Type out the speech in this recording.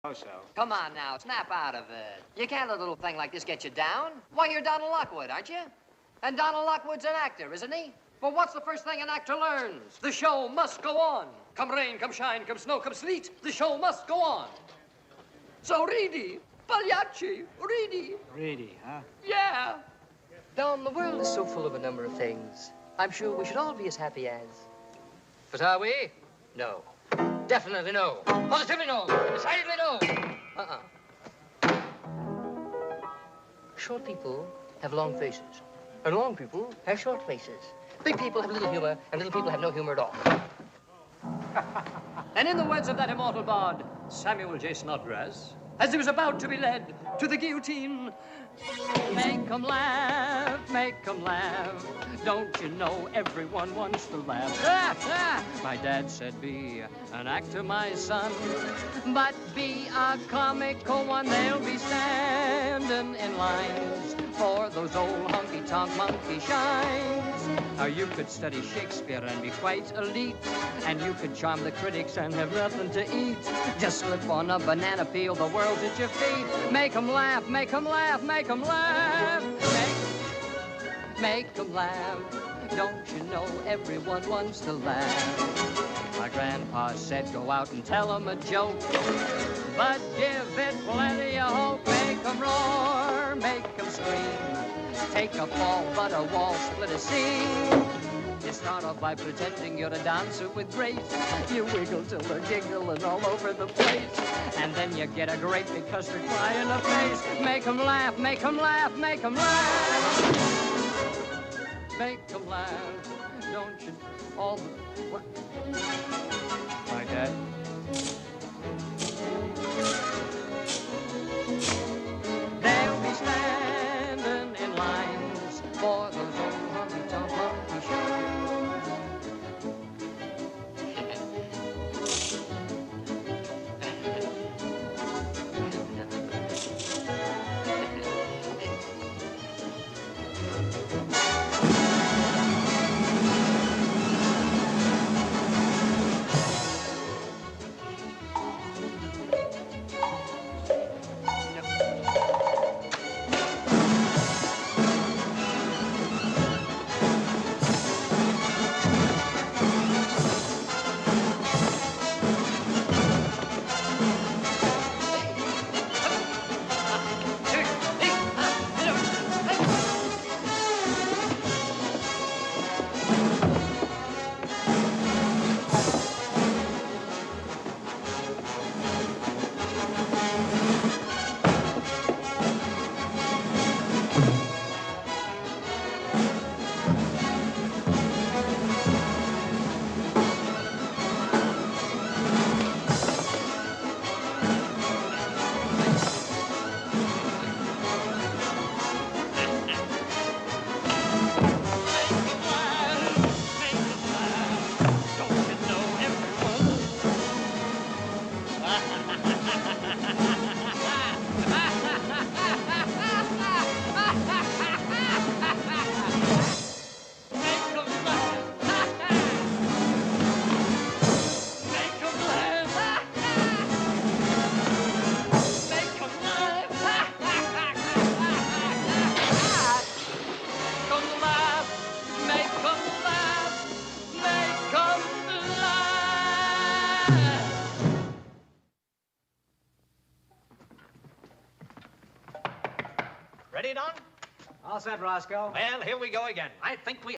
Oh, so. Come on now, snap out of it. You can't let a little thing like this get you down. Why, you're Donald Lockwood, aren't you? And Donald Lockwood's an actor, isn't he? Well, what's the first thing an actor learns? The show must go on. Come rain, come shine, come snow, come sleet, the show must go on. So reedy, Pagliacci, reedy. Reedy, huh? Yeah. Don, the world is so full of a number of things. I'm sure we should all be as happy as. But are we? No. Definitely no. Positively no. Decidedly no. Short people have long faces. And long people have short faces. Big people have little humor, and little people have no humor at all. And in the words of that immortal bard, Samuel J. Snodgrass, as he was about to be led to the guillotine, make 'em laugh, make 'em laugh. Don't you know everyone wants to laugh? My dad said, be an actor, my son, but be a comical one. They'll be standing in lines for those old honky-tonk monkey shines. Or you could study Shakespeare and be quite elite, and you could charm the critics and have nothing to eat. Just slip on a banana peel, the world's at your feet. Make 'em laugh, make 'em laugh, make 'em laugh. Make 'em laugh. Don't you know everyone wants to laugh? My grandpa said go out and tell 'em a joke, but give it plenty of hope. Make 'em roar, make 'em scream. Take a fall, but a wall, split a seam. You start off by pretending you're a dancer with grace. You wiggle till they're giggling all over the place. And then you get a great big custard pie in the face. Make 'em laugh, make 'em laugh, make 'em laugh. Make 'em laugh. Don't you all the... What? My dad. They'll be standing in lines for those old honky-tonk monkey shines. Ready, Don? All set, Roscoe. Well, here we go again. I think we